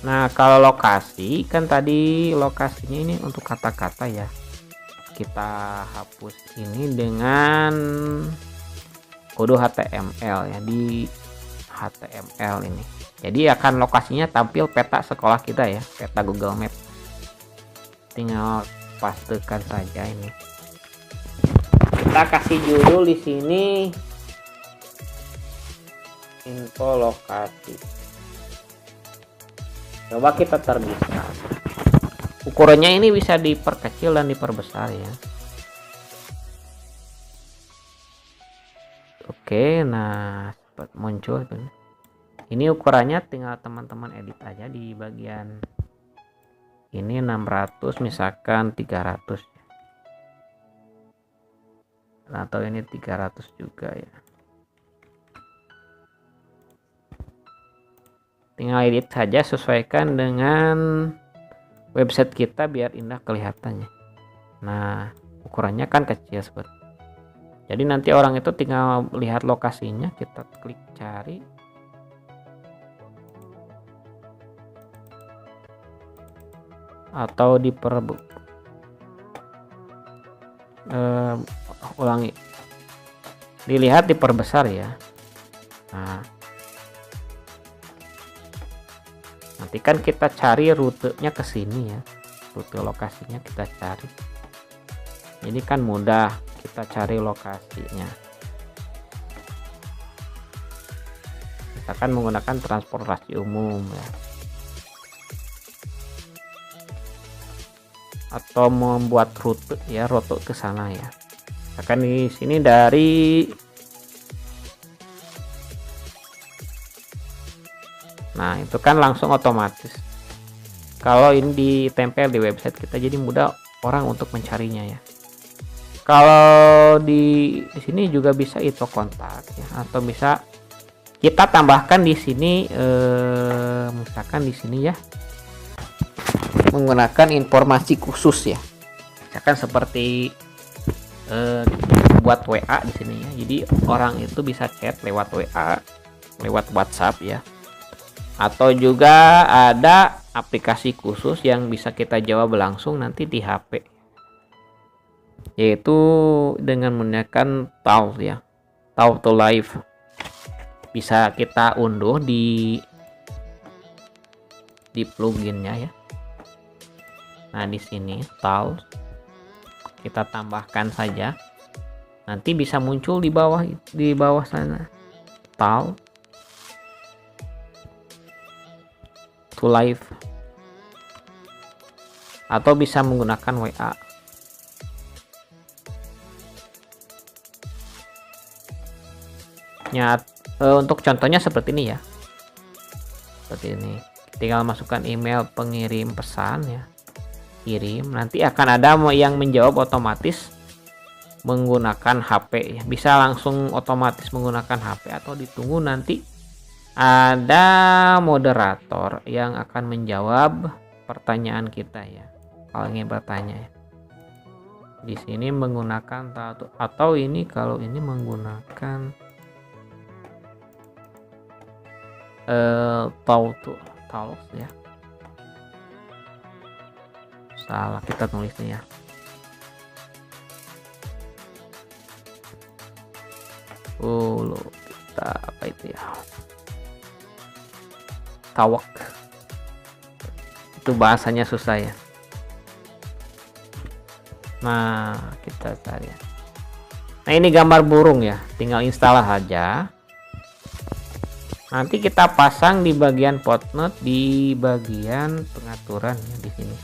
Nah, kalau lokasi kan tadi lokasinya ini untuk kata-kata ya. Kita hapus ini dengan kode HTML ya, di HTML ini. Jadi akan lokasinya tampil peta sekolah kita ya, peta Google Map. Tinggal pastekan saja ini. Kita kasih judul di sini info lokasi. Coba kita terbitkan. Ukurannya ini bisa diperkecil dan diperbesar ya. Oke, nah muncul ini ukurannya, tinggal teman-teman edit aja di bagian ini 600 misalkan 300 atau ini 300 juga ya. Tinggal edit saja, sesuaikan dengan website kita biar indah kelihatannya. Nah, ukurannya kan kecil seperti. Jadi nanti orang itu tinggal lihat lokasinya, kita klik cari. Atau ulangi. Dilihat diperbesar ya. Nah. Nanti kan kita cari rutenya ke sini ya. Rute lokasinya kita cari. Jadi kan mudah. Kita cari lokasinya, misalkan menggunakan transportasi umum ya, atau membuat rute ya, rute ke sana ya. Misalkan di sini dari, nah itu kan langsung otomatis. Kalau ini ditempel di website kita, jadi mudah orang untuk mencarinya ya. Kalau di sini juga bisa info kontak ya, atau bisa kita tambahkan di sini misalkan di sini ya, menggunakan informasi khusus ya. Misalkan seperti buat WA di sini ya. Jadi orang itu bisa chat lewat WA, lewat WhatsApp ya. Atau juga ada aplikasi khusus yang bisa kita jawab langsung nanti di HP. Yaitu dengan menggunakan Talk ya, Talk to Live. Bisa kita unduh di pluginnya ya. Nah di sini Talk kita tambahkan saja, nanti bisa muncul di bawah sana Talk to Live, atau bisa menggunakan WA. Untuk contohnya seperti ini ya, seperti ini. Tinggal masukkan email pengirim pesan ya, kirim, nanti akan ada yang menjawab otomatis menggunakan HP ya. Bisa langsung otomatis menggunakan HP, atau ditunggu nanti ada moderator yang akan menjawab pertanyaan kita ya, kalau ingin bertanya ya. Di sini menggunakan atau ini, kalau ini menggunakan Talk ya. Salah kita tulisnya ya. Kita apa itu ya? Tawak. Itu bahasanya susah ya. Nah, kita cari ya. Nah, ini gambar burung ya, tinggal install saja. Nanti kita pasang di bagian footnote, di bagian pengaturan ya, di sini.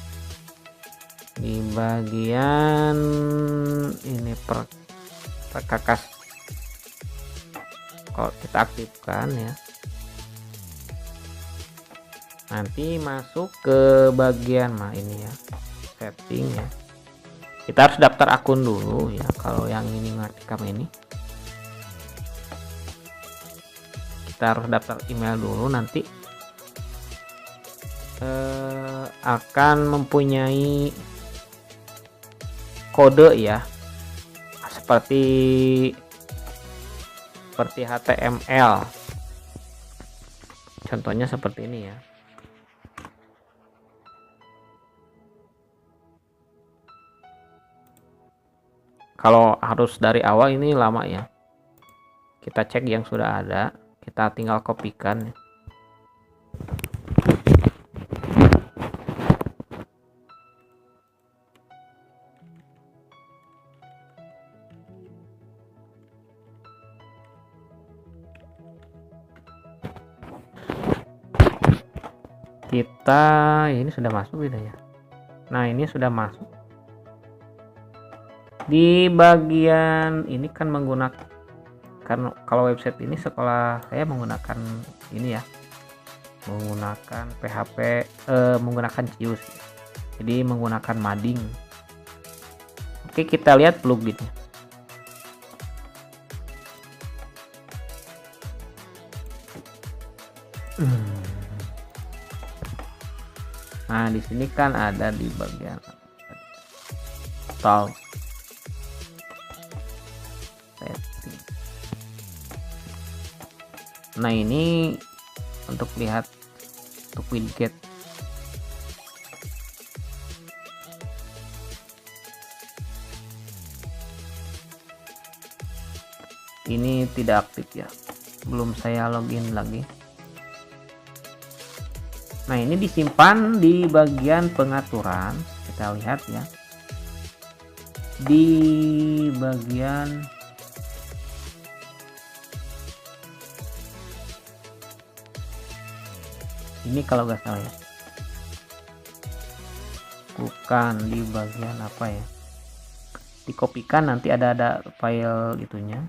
Di bagian ini perkakas. Kalau kita aktifkan ya, nanti masuk ke bagian ini ya, setting ya. Kita harus daftar akun dulu ya, kalau yang ini ngerekam ini kita harus daftar email dulu. Nanti akan mempunyai kode ya, seperti HTML, contohnya seperti ini ya. Kalau harus dari awal ini lama ya. Kita cek yang sudah ada, kita tinggal kopikan. Kita ini sudah masuk tidak ya? Nah, ini sudah masuk. Di bagian ini kan menggunakan, kalau website ini sekolah saya menggunakan ini ya, menggunakan PHP, menggunakan Cius, jadi menggunakan Mading. Oke, kita lihat pluginnya. Nah, di sini kan ada di bagian install. Nah, ini untuk lihat untuk widget. Ini tidak aktif ya, belum saya login lagi. Nah, ini disimpan di bagian pengaturan. Kita lihat ya, di bagian ini kalau nggak salah ya, bukan di bagian apa ya, dikopikan, nanti ada file itunya.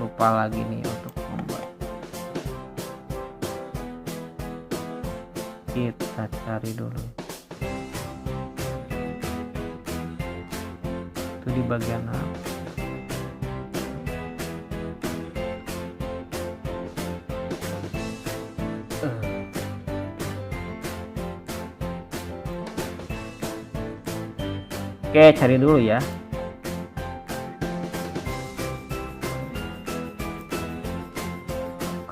Lupa lagi nih untuk membuat. Kita cari dulu. Itu di bagian apa? Oke, cari dulu ya.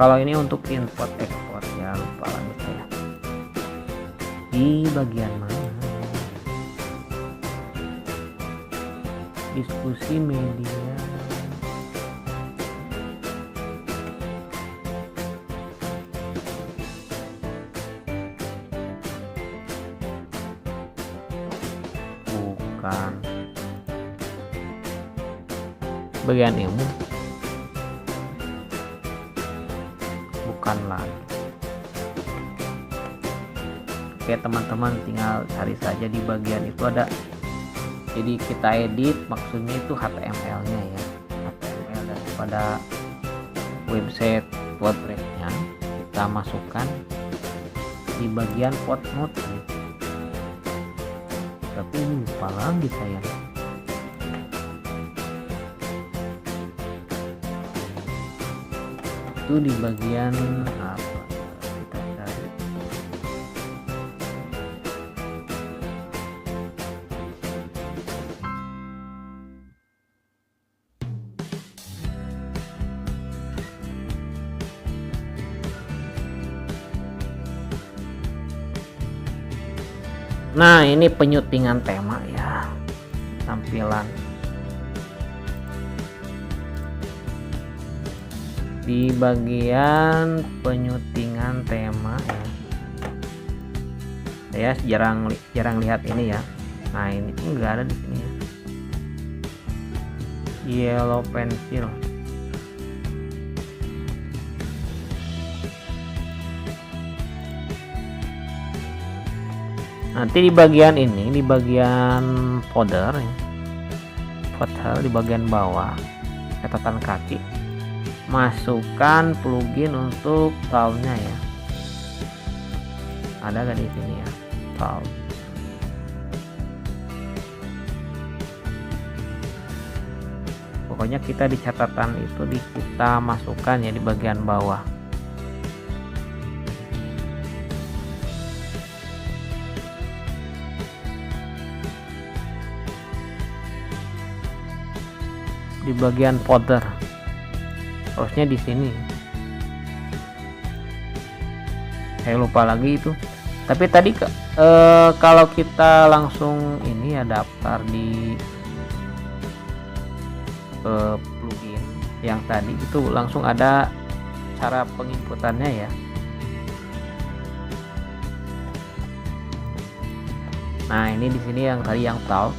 Kalau ini untuk import export ya, lupa lagi saya. Di bagian mana? Diskusi media. Bukan. Bagian ilmu. Bukan lagi. Oke, teman-teman tinggal cari saja di bagian itu ada. Jadi kita edit, maksudnya itu HTML-nya ya. HTML daripada website WordPress-nya kita masukkan di bagian footnote. Tapi ini lupa lagi saya. Itu di bagian apa? Kita cari. Nah, ini penyutingan tema ya, tampilan di bagian penyutingan tema ya. Saya jarang lihat ini ya. Nah, ini tuh nggak ada di sini ya. Yellow pencil. Nanti di bagian ini, di bagian folder ya, folder di bagian bawah catatan kaki, masukkan plugin untuk tile-nya ya. Ada nggak di sini ya, tile. Pokoknya kita di catatan itu kita masukkan ya di bagian bawah. Di bagian folder harusnya di sini. Saya lupa lagi itu. Tapi tadi kalau kita langsung ini ya daftar di plugin yang tadi itu langsung ada cara penginputannya ya. Nah, ini di sini yang tadi yang tile.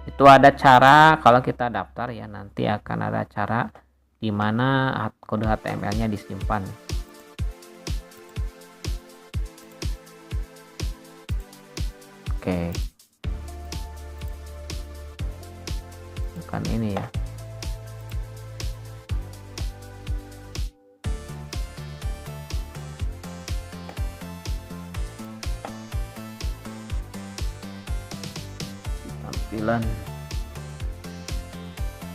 Itu ada cara kalau kita daftar ya, nanti akan ada cara di mana kode HTML-nya disimpan. Oke. Bukan ini ya. Tampilan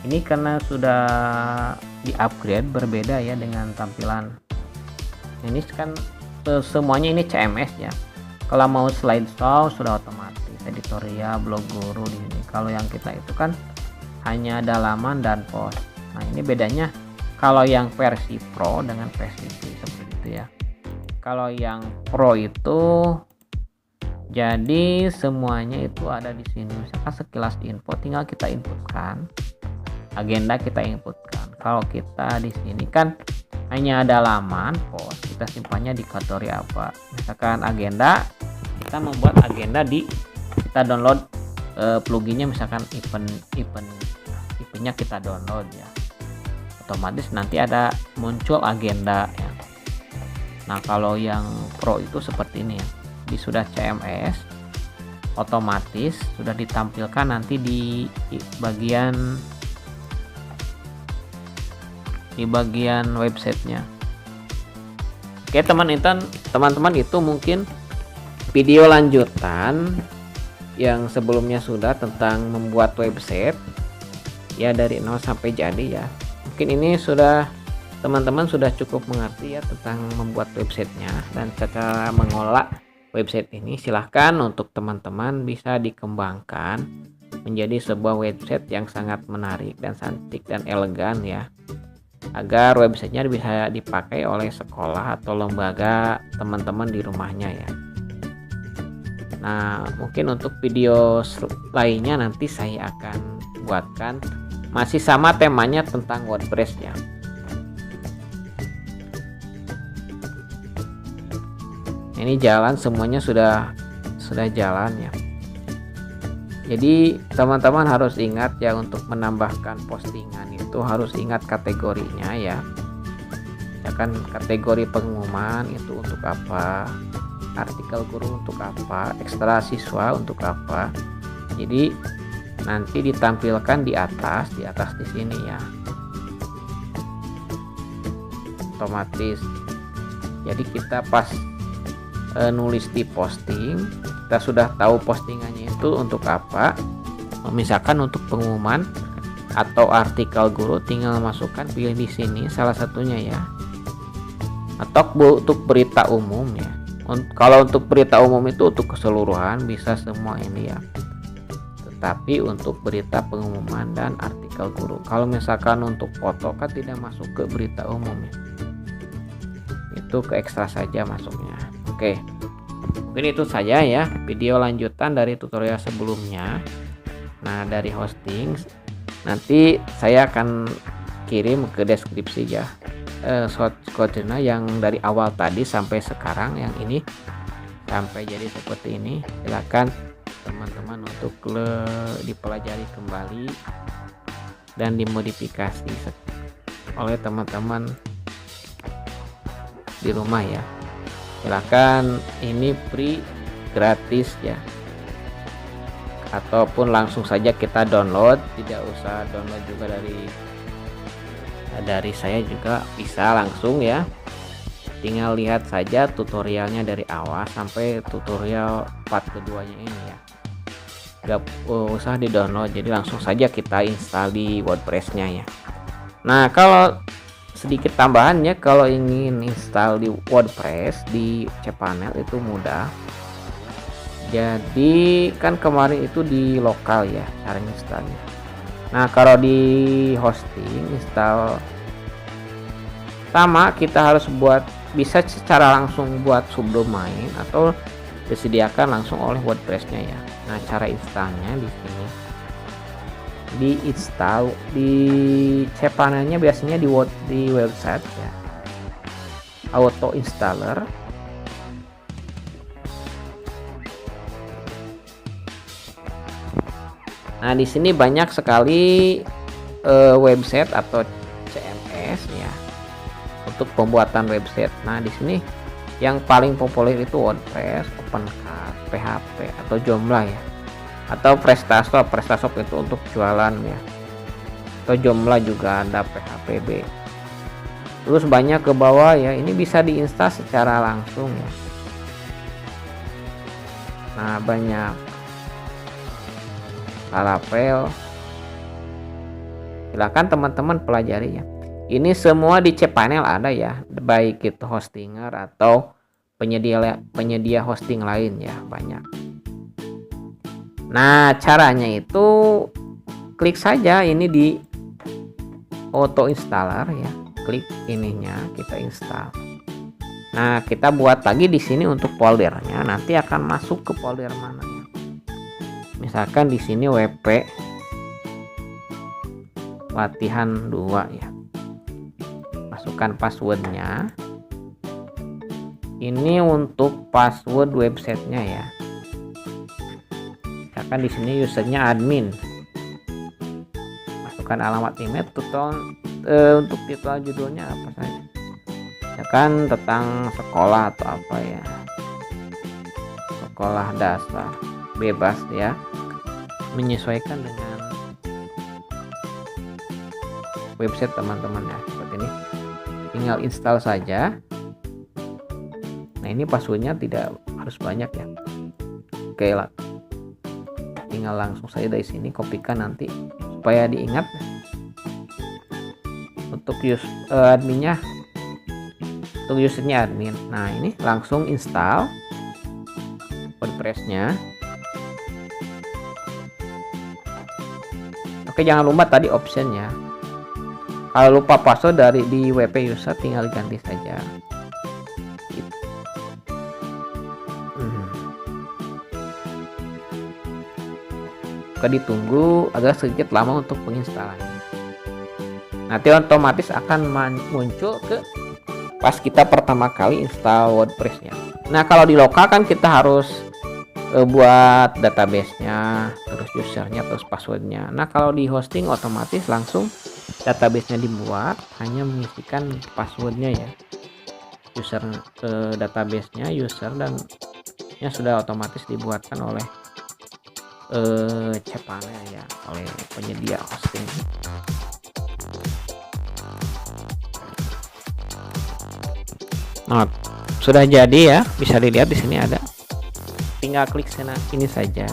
ini karena sudah di upgrade berbeda ya dengan tampilan ini kan semuanya ini CMS ya. Kalau mau slideshow sudah otomatis, editorial, blog guru di sini. Kalau yang kita itu kan hanya ada halaman dan post. Nah, ini bedanya kalau yang versi Pro dengan versi free seperti itu ya. Kalau yang Pro itu jadi semuanya itu ada di sini. Misalkan sekilas info tinggal kita inputkan, agenda kita inputkan. Kalau kita di sini kan hanya ada halaman, post, kita simpannya di kategori apa. Misalkan agenda, kita membuat agenda kita download pluginnya, misalkan eventnya kita download ya. Otomatis nanti ada muncul agenda ya. Nah, kalau yang Pro itu seperti ini ya. Sudah CMS otomatis sudah ditampilkan nanti di bagian websitenya. Oke teman-teman, itu mungkin video lanjutan yang sebelumnya sudah tentang membuat website ya dari nol sampai jadi ya. Mungkin ini teman-teman sudah cukup mengerti ya tentang membuat websitenya dan cara mengolah website ini. Silahkan untuk teman-teman bisa dikembangkan menjadi sebuah website yang sangat menarik dan cantik dan elegan ya, agar websitenya bisa dipakai oleh sekolah atau lembaga teman-teman di rumahnya ya. Nah, mungkin untuk video lainnya nanti saya akan buatkan, masih sama temanya tentang WordPress ya. Ini jalan, semuanya sudah jalan ya. Jadi teman-teman harus ingat ya, untuk menambahkan postingan itu harus ingat kategorinya ya. Misalkan kategori pengumuman itu untuk apa, artikel guru untuk apa, ekstra siswa untuk apa. Jadi nanti ditampilkan di atas di sini ya. Otomatis. Jadi kita pas nulis di posting, kita sudah tahu postingannya itu untuk apa. Misalkan untuk pengumuman atau artikel guru, tinggal masukkan, pilih di sini salah satunya ya. Atau untuk berita umum ya. Kalau untuk berita umum itu untuk keseluruhan bisa semua ini ya. Tetapi untuk berita pengumuman dan artikel guru, kalau misalkan untuk foto kan tidak masuk ke berita umum ya. Itu ke ekstra saja masuknya. Oke, Mungkin itu saja ya video lanjutan dari tutorial sebelumnya. Nah, dari hosting nanti saya akan kirim ke deskripsi ya shortcode-nya yang dari awal tadi sampai sekarang, yang ini sampai jadi seperti ini. Silakan teman-teman untuk dipelajari kembali dan dimodifikasi oleh teman-teman di rumah ya. Silakan, ini free, gratis ya, ataupun langsung saja kita download, tidak usah download juga dari saya juga bisa langsung ya. Tinggal lihat saja tutorialnya dari awal sampai tutorial part keduanya ini ya. Gak usah di download, jadi langsung saja kita install di WordPress-nya ya. Nah, kalau sedikit tambahan ya, kalau ingin install di WordPress di cPanel itu mudah. Jadi kan kemarin itu di lokal ya cara installnya. Nah, kalau di hosting install sama, kita harus bisa secara langsung buat subdomain atau disediakan langsung oleh WordPress-nya ya. Nah, cara installnya di sini. Di install di cPanel-nya biasanya di website ya. Auto installer. Nah, di sini banyak sekali website atau CMS ya untuk pembuatan website. Nah, di sini yang paling populer itu WordPress, OpenCart, PHP atau Joomla ya, atau PrestaShop. PrestaShop itu untuk jualan ya, atau Joomla juga ada, PHPB. Terus banyak ke bawah ya, ini bisa diinstal secara langsung ya. Nah, banyak Laravel. Silakan teman-teman pelajari ya. Ini semua di cPanel ada ya, baik itu hostinger atau penyedia hosting lain ya, banyak. Nah, caranya itu klik saja ini di auto installer ya. Klik ininya, kita install. Nah, kita buat lagi di sini untuk foldernya, nanti akan masuk ke folder mana ya. Misalkan di sini WP latihan 2 ya. Masukkan passwordnya. Ini untuk password websitenya ya. Misalkan di sini usernya admin. Masukkan alamat email, untuk titel judulnya apa saja. Misalkan tentang sekolah atau apa ya. Sekolah dasar, bebas ya. Menyesuaikan dengan website teman-teman ya, seperti ini. Tinggal install saja. Nah, ini passwordnya tidak harus banyak ya. Oke lah, tinggal langsung saja dari sini kopikan nanti supaya diingat. Untuk adminnya, untuk usernya admin. Nah, ini langsung install WordPress-nya. Oke, jangan lupa tadi optionnya. Kalau lupa password di WP user, tinggal ganti saja. Oke, ditunggu agak sedikit lama untuk penginstalannya. Nanti otomatis akan muncul pas kita pertama kali install WordPress-nya. Nah, kalau di lokal kan kita harus buat database-nya, terus usernya, terus passwordnya. Nah, kalau di hosting otomatis langsung database-nya dibuat, hanya mengisikan passwordnya ya. User database-nya, user dan nya sudah otomatis dibuatkan oleh cPanel ya, oleh penyedia hosting. Nah, sudah jadi ya, bisa dilihat di sini ada. Tinggal klik sana ini saja.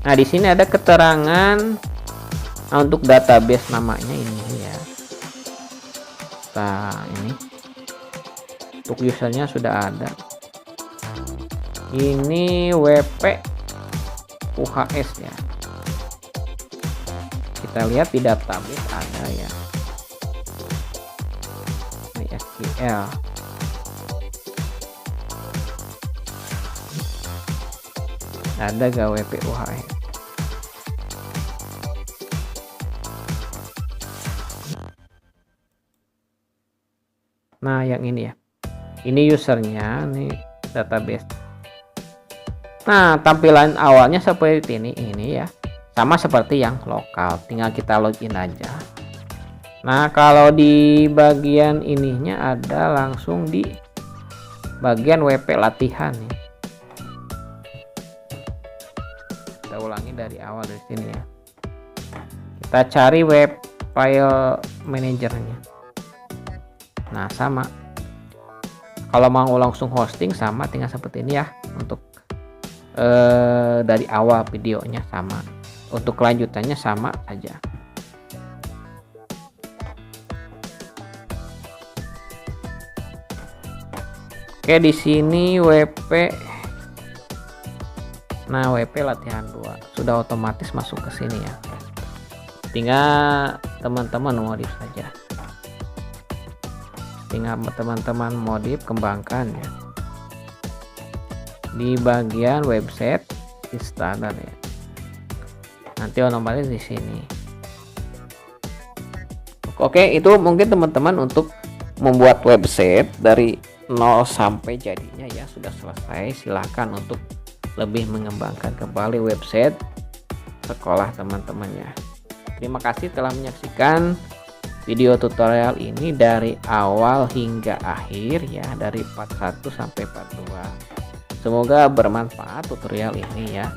Nah, di sini ada keterangan untuk database, namanya ini ya. Nah, ini untuk usernya sudah ada. Ini WP UHS ya. Kita lihat di database ada ya. MySQL. ada gak WP UHF. Nah yang ini ya, ini usernya, ini database. Nah tampilan awalnya seperti ini ya, sama seperti yang lokal, tinggal kita login aja. Nah kalau di bagian ininya ada langsung di bagian WP latihan nih. Kita ulangi dari awal dari sini ya. Kita cari web file manajernya. Nah sama, kalau mau langsung hosting sama, tinggal seperti ini ya. Untuk dari awal videonya sama, untuk kelanjutannya sama aja. Oke, di sini WP. Nah WP latihan 2 sudah otomatis masuk ke sini ya, tinggal teman-teman modif saja. Tinggal teman-teman modif, kembangkan ya di bagian website standar ya, nanti otomatis di sini. Oke, itu mungkin teman-teman untuk membuat website dari 0 sampai jadinya ya sudah selesai. Silahkan untuk lebih mengembangkan kembali website sekolah teman-temannya. Terima kasih telah menyaksikan video tutorial ini dari awal hingga akhir ya, dari part 1 sampai part 2. Semoga bermanfaat tutorial ini ya.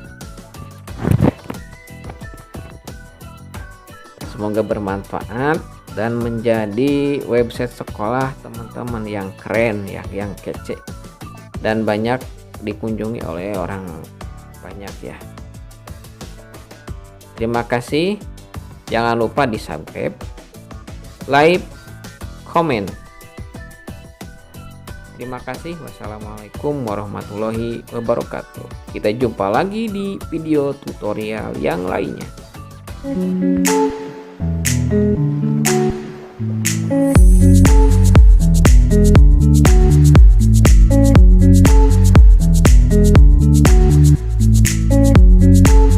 Semoga bermanfaat dan menjadi website sekolah teman-teman yang keren ya, yang kece dan banyak dikunjungi oleh orang banyak ya. Terima kasih. Jangan lupa di subscribe, like, komen. Terima kasih. Wassalamualaikum warahmatullahi wabarakatuh. Kita jumpa lagi di video tutorial yang lainnya.